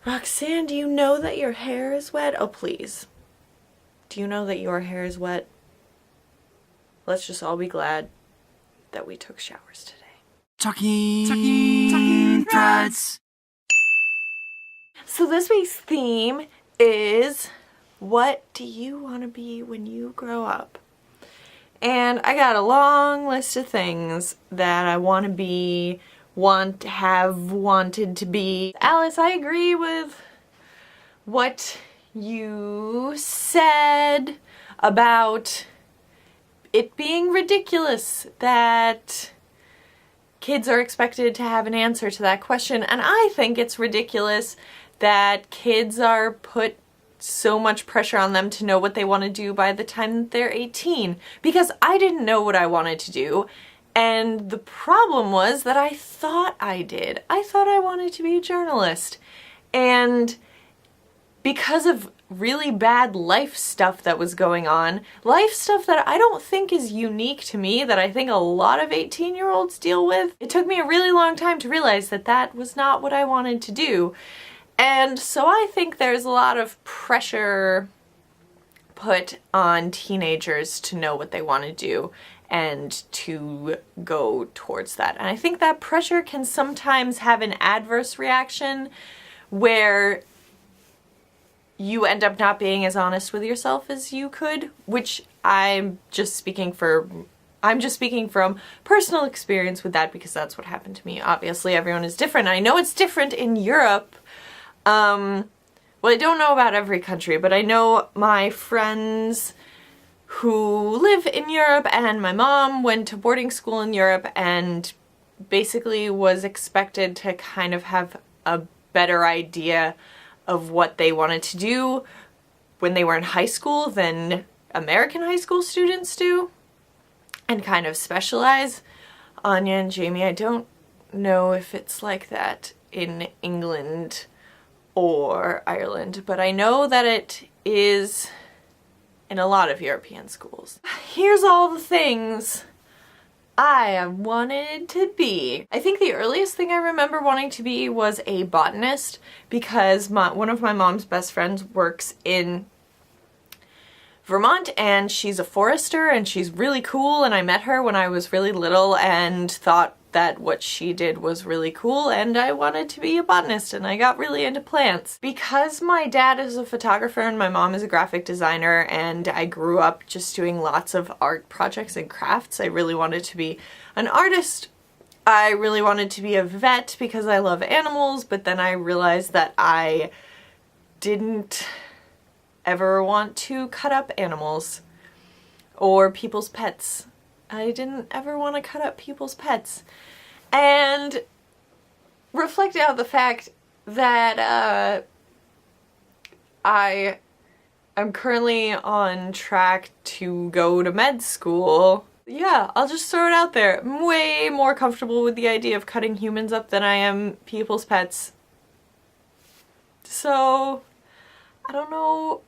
Roxanne, do you know that your hair is wet? Oh, please. Do you know that your hair is wet? Let's just all be glad that we took showers today. Talking Threads. So this week's theme is, what do you want to be when you grow up? And I got a long list of things that I want to be, wanted to be. Alice, I agree with what you said about it being ridiculous that kids are expected to have an answer to that question, and I think it's ridiculous that kids are put so much pressure on them to know what they want to do by the time they're 18, because I didn't know what I wanted to do, and the problem was that I thought I did. I thought I wanted to be a journalist, and because of really bad life stuff that was going on, life stuff that I don't think is unique to me, that I think a lot of 18-year-olds deal with, it took me a really long time to realize that that was not what I wanted to do. And so I think there's a lot of pressure put on teenagers to know what they want to do and to go towards that. And I think that pressure can sometimes have an adverse reaction where you end up not being as honest with yourself as you could, which I'm just speaking from personal experience with that, because that's what happened to me. Obviously, everyone is different. I know it's different in Europe. Well, I don't know about every country, but I know my friends who live in Europe, and my mom went to boarding school in Europe and basically was expected to kind of have a better idea of what they wanted to do when they were in high school than American high school students do, and kind of specialize. Anya and Jamie, I don't know if it's like that in England or Ireland, but I know that it is in a lot of European schools. Here's all the things I wanted to be. I think the earliest thing I remember wanting to be was a botanist, because one of my mom's best friends works in Vermont, and she's a forester, and she's really cool, and I met her when I was really little and thought that what she did was really cool, and I wanted to be a botanist, and I got really into plants. Because my dad is a photographer and my mom is a graphic designer, and I grew up just doing lots of art projects and crafts, I really wanted to be an artist. I really wanted to be a vet because I love animals, but then I realized that I didn't ever want to cut up animals or people's pets. I didn't ever want to cut up people's pets. And reflecting on the fact that I am currently on track to go to med school, yeah, I'll just throw it out there. I'm way more comfortable with the idea of cutting humans up than I am people's pets. So, I don't know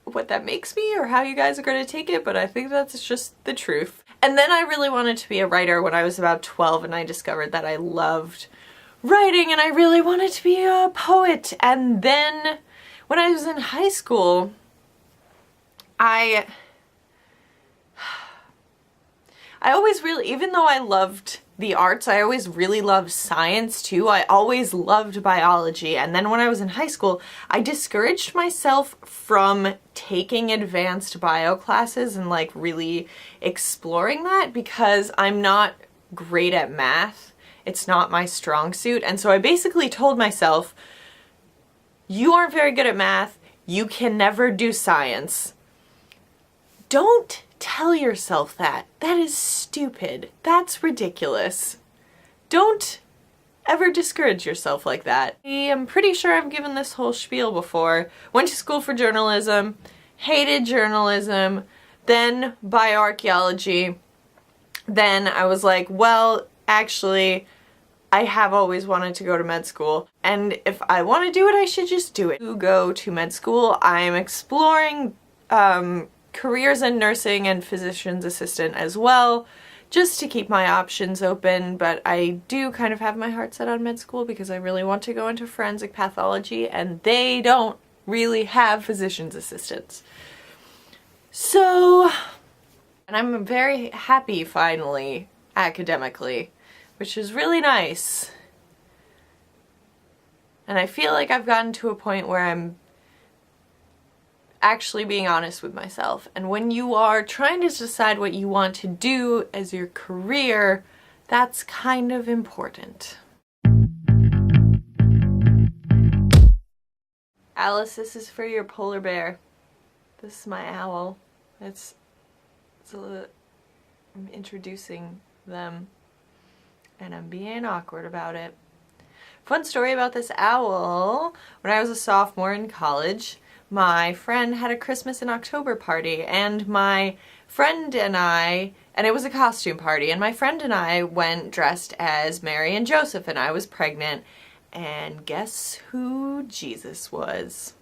what that makes me or how you guys are going to take it, but I think that's just the truth. And then I really wanted to be a writer when I was about 12, and I discovered that I loved writing and I really wanted to be a poet. And then when I was in high school, I always really, even though I loved the arts, I always really loved science too. I always loved biology. And then when I was in high school, I discouraged myself from taking advanced bio classes and like really exploring that, because I'm not great at math. It's not my strong suit. And so I basically told myself, you aren't very good at math. You can never do science. Don't tell yourself that. That is stupid. That's ridiculous. Don't ever discourage yourself like that. I'm pretty sure I've given this whole spiel before. Went to school for journalism, hated journalism, then bioarchaeology. Then I was like, well, actually, I have always wanted to go to med school, and if I want to do it, I should just do it. To go to med school, I'm exploring careers in nursing and physician's assistant as well, just to keep my options open, but I do kind of have my heart set on med school because I really want to go into forensic pathology, and they don't really have physician's assistants. So, and I'm very happy finally, academically, which is really nice. And I feel like I've gotten to a point where I'm actually being honest with myself. And when you are trying to decide what you want to do as your career, that's kind of important. Alice, this is for your polar bear. This is my owl. I'm introducing them, and I'm being awkward about it. Fun story about this owl. When I was a sophomore in college, my friend had a Christmas in October party, and my friend and I, and it was a costume party, and my friend and I went dressed as Mary and Joseph, and I was pregnant, and guess who Jesus was?